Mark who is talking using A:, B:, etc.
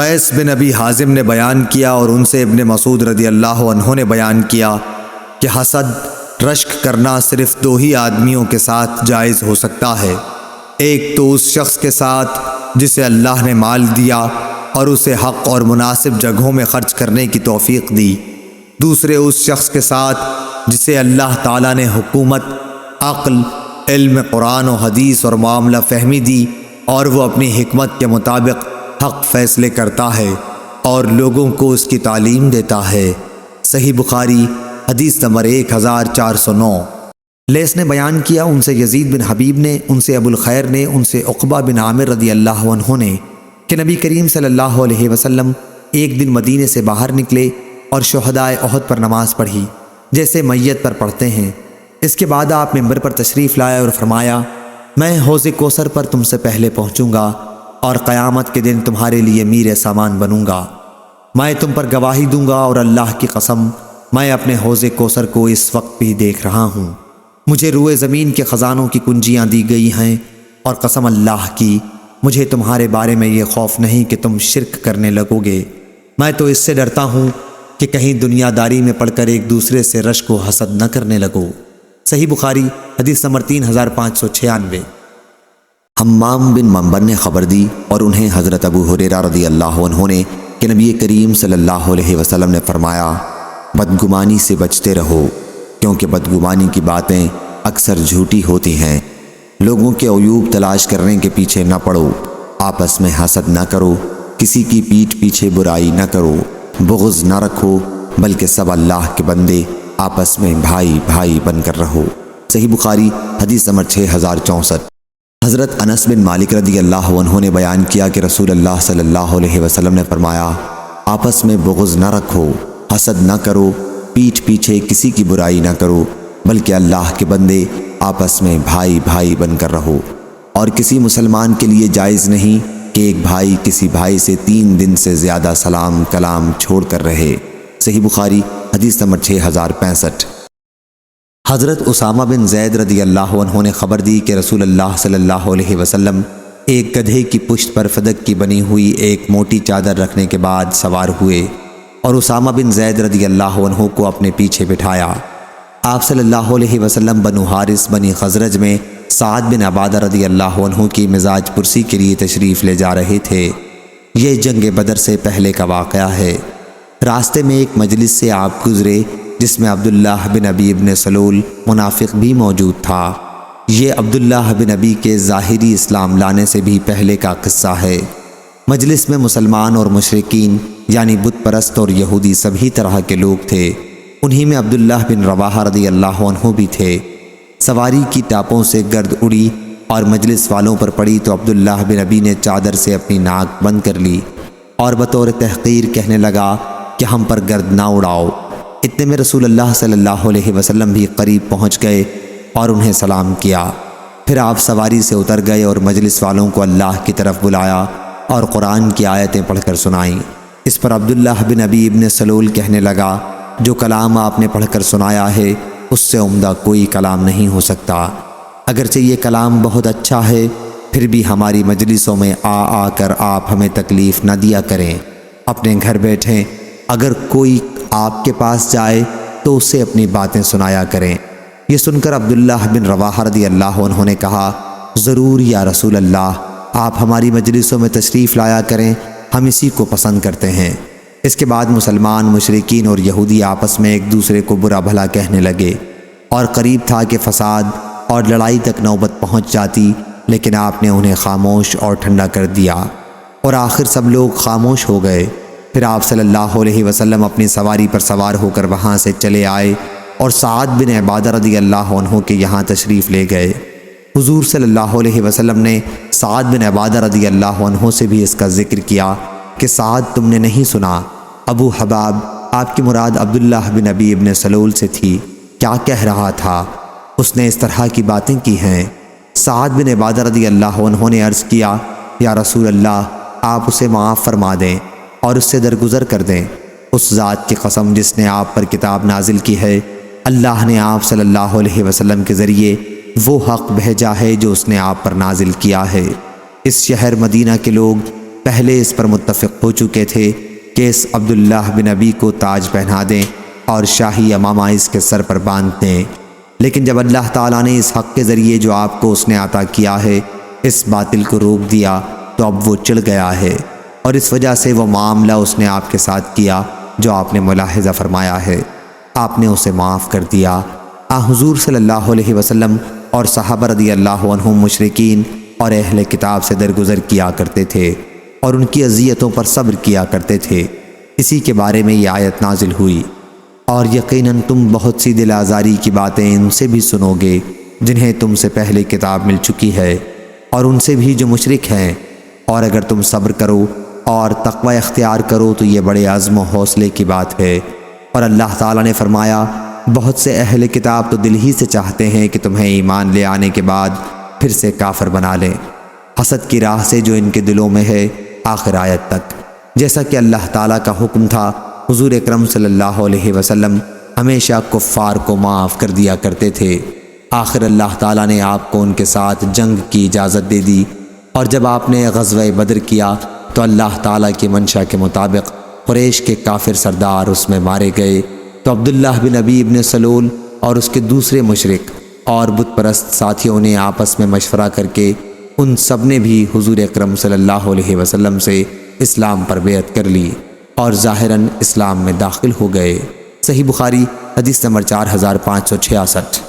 A: قیس بن ابی حازم نے بیان کیا اور ان سے ابن مسعود رضی اللہ عنہ نے بیان کیا کہ حسد رشک کرنا صرف دو ہی آدمیوں کے ساتھ جائز ہو سکتا ہے، ایک تو اس شخص کے ساتھ جسے اللہ نے مال دیا اور اسے حق اور مناسب جگہوں میں خرچ کرنے کی توفیق دی، دوسرے اس شخص کے ساتھ جسے اللہ تعالیٰ نے حکومت، عقل، علم قرآن و حدیث اور معاملہ فہمی دی اور وہ اپنی حکمت کے مطابق حق فیصلے کرتا ہے اور لوگوں کو اس کی تعلیم دیتا ہے۔ صحیح بخاری حدیث نمبر 1409۔ لیث نے بیان کیا ان سے یزید بن حبیب نے، ان سے ابو الخیر نے، ان سے عقبہ بن عامر رضی اللہ عنہ نے کہ نبی کریم صلی اللہ علیہ وسلم ایک دن مدینے سے باہر نکلے اور شہدائے احد پر نماز پڑھی جیسے میت پر پڑھتے ہیں۔ اس کے بعد آپ ممبر پر تشریف لائے اور فرمایا، میں حوض کوثر پر تم سے پہلے پہنچوں گا اور قیامت کے دن تمہارے لیے میر سامان بنوں گا، میں تم پر گواہی دوں گا اور اللہ کی قسم میں اپنے حوض کوثر کو اس وقت بھی دیکھ رہا ہوں، مجھے روئے زمین کے خزانوں کی کنجیاں دی گئی ہیں اور قسم اللہ کی مجھے تمہارے بارے میں یہ خوف نہیں کہ تم شرک کرنے لگو گے، میں تو اس سے ڈرتا ہوں کہ کہیں دنیا داری میں پڑھ کر ایک دوسرے سے رشک و حسد نہ کرنے لگو۔ صحیح بخاری حدیث نمبر 3596۔ حمام بن منبر نے خبر دی اور انہیں حضرت ابو ہریرہ رضی اللہ عنہ نے کہ نبی کریم صلی اللہ علیہ وسلم نے فرمایا، بدگمانی سے بچتے رہو کیونکہ بدگمانی کی باتیں اکثر جھوٹی ہوتی ہیں، لوگوں کے عیوب تلاش کرنے کے پیچھے نہ پڑو، آپس میں حسد نہ کرو، کسی کی پیٹھ پیچھے برائی نہ کرو، بغض نہ رکھو بلکہ سب اللہ کے بندے آپس میں بھائی بھائی بن کر رہو۔ صحیح بخاری حدیث نمبر 6064۔ حضرت انس بن مالک رضی اللہ عنہ نے بیان کیا کہ رسول اللہ صلی اللہ علیہ وسلم نے فرمایا، آپس میں بغض نہ رکھو، حسد نہ کرو، پیٹھ پیچھے کسی کی برائی نہ کرو بلکہ اللہ کے بندے آپس میں بھائی بھائی بن کر رہو، اور کسی مسلمان کے لیے جائز نہیں کہ ایک بھائی کسی بھائی سے 3 دن سے زیادہ سلام کلام چھوڑ کر رہے۔ صحیح بخاری حدیث نمبر 6065۔ حضرت اسامہ بن زید رضی اللہ عنہ نے خبر دی کہ رسول اللہ صلی اللہ علیہ وسلم ایک گدھے کی پشت پر فدق کی بنی ہوئی ایک موٹی چادر رکھنے کے بعد سوار ہوئے اور اسامہ بن زید رضی اللہ عنہ کو اپنے پیچھے بٹھایا۔ آپ صلی اللہ علیہ وسلم بنو حارث بنی خزرج میں سعد بن عبادہ رضی اللہ عنہ کی مزاج پرسی کے لیے تشریف لے جا رہے تھے۔ یہ جنگ بدر سے پہلے کا واقعہ ہے۔ راستے میں ایک مجلس سے آپ گزرے جس میں عبداللہ بن ابی بن سلول منافق بھی موجود تھا۔ یہ عبداللہ بن ابی کے ظاہری اسلام لانے سے بھی پہلے کا قصہ ہے۔ مجلس میں مسلمان اور مشرکین یعنی بت پرست اور یہودی سبھی طرح کے لوگ تھے، انہی میں عبداللہ بن رواحہ رضی اللہ عنہ بھی تھے۔ سواری کی ٹاپوں سے گرد اڑی اور مجلس والوں پر پڑی تو عبداللہ بن ابی نے چادر سے اپنی ناک بند کر لی اور بطور تحقیر کہنے لگا کہ ہم پر گرد نہ اڑاؤ۔ اتنے میں رسول اللہ صلی اللہ علیہ وسلم بھی قریب پہنچ گئے اور انہیں سلام کیا، پھر آپ سواری سے اتر گئے اور مجلس والوں کو اللہ کی طرف بلایا اور قرآن کی آیتیں پڑھ کر سنائیں۔ اس پر عبداللہ بن ابی بن سلول کہنے لگا، جو کلام آپ نے پڑھ کر سنایا ہے اس سے عمدہ کوئی کلام نہیں ہو سکتا، اگرچہ یہ کلام بہت اچھا ہے پھر بھی ہماری مجلسوں میں آ کر آپ ہمیں تکلیف نہ دیا کریں، اپنے گھر بیٹھیں، اگر کوئی آپ کے پاس جائے تو اسے اپنی باتیں سنایا کریں۔ یہ سن کر عبداللہ بن رواحہ رضی اللہ عنہ نے کہا، ضرور یا رسول اللہ، آپ ہماری مجلسوں میں تشریف لایا کریں، ہم اسی کو پسند کرتے ہیں۔ اس کے بعد مسلمان، مشرکین اور یہودی آپس میں ایک دوسرے کو برا بھلا کہنے لگے اور قریب تھا کہ فساد اور لڑائی تک نوبت پہنچ جاتی، لیکن آپ نے انہیں خاموش اور ٹھنڈا کر دیا اور آخر سب لوگ خاموش ہو گئے۔ پھر آپ صلی اللہ علیہ وسلم اپنی سواری پر سوار ہو کر وہاں سے چلے آئے اور سعد بن عبادہ رضی اللہ عنہ کے یہاں تشریف لے گئے۔ حضور صلی اللہ علیہ وسلم نے سعد بن عبادہ رضی اللہ عنہ سے بھی اس کا ذکر کیا کہ سعد تم نے نہیں سنا، ابو حباب آپ کی مراد عبداللہ بن ابی بن سلول سے تھی، کیا کہہ رہا تھا، اس نے اس طرح کی باتیں کی ہیں۔ سعد بن عبادہ رضی اللہ عنہ نے عرض کیا، یا رسول اللہ، آپ اسے معاف فرما دیں اور اس سے درگزر کر دیں۔ اس ذات کی قسم جس نے آپ پر کتاب نازل کی ہے، اللہ نے آپ صلی اللہ علیہ وسلم کے ذریعے وہ حق بھیجا ہے جو اس نے آپ پر نازل کیا ہے۔ اس شہر مدینہ کے لوگ پہلے اس پر متفق ہو چکے تھے کہ اس عبداللہ بن ابی کو تاج پہنا دیں اور شاہی امامہ اس کے سر پر باندھ دیں، لیکن جب اللہ تعالیٰ نے اس حق کے ذریعے جو آپ کو اس نے عطا کیا ہے اس باطل کو روک دیا تو اب وہ چڑھ گیا ہے، اور اس وجہ سے وہ معاملہ اس نے آپ کے ساتھ کیا جو آپ نے ملاحظہ فرمایا ہے، آپ نے اسے معاف کر دیا۔ حضور صلی اللہ علیہ وسلم اور صحابہ رضی اللہ عنہم مشرکین اور اہل کتاب سے درگزر کیا کرتے تھے اور ان کی اذیتوں پر صبر کیا کرتے تھے، اسی کے بارے میں یہ آیت نازل ہوئی۔ اور یقیناً تم بہت سی دل آزاری کی باتیں ان سے بھی سنو گے جنہیں تم سے پہلے کتاب مل چکی ہے، اور ان سے بھی جو مشرک ہیں، اور اگر تم صبر کرو اور تقوی اختیار کرو تو یہ بڑے عزم و حوصلے کی بات ہے۔ اور اللہ تعالیٰ نے فرمایا بہت سے اہل کتاب تو دل ہی سے چاہتے ہیں کہ تمہیں ایمان لے آنے کے بعد پھر سے کافر بنا لیں، حسد کی راہ سے جو ان کے دلوں میں ہے، آخر آیت تک۔ جیسا کہ اللہ تعالیٰ کا حکم تھا، حضور اکرم صلی اللہ علیہ وسلم ہمیشہ کفار کو معاف کر دیا کرتے تھے۔ آخر اللہ تعالیٰ نے آپ کو ان کے ساتھ جنگ کی اجازت دے دی، اور جب آپ نے غزوہ بدر کیا تو اللہ تعالیٰ کی منشا کے مطابق قریش کے کافر سردار اس میں مارے گئے، تو عبداللہ بن ابی بن سلول اور اس کے دوسرے مشرک اور بت پرست ساتھیوں نے آپس میں مشورہ کر کے ان سب نے بھی حضور اکرم صلی اللہ علیہ وسلم سے اسلام پر بیعت کر لی اور ظاہراً اسلام میں داخل ہو گئے۔ صحیح بخاری حدیث نمبر 4566۔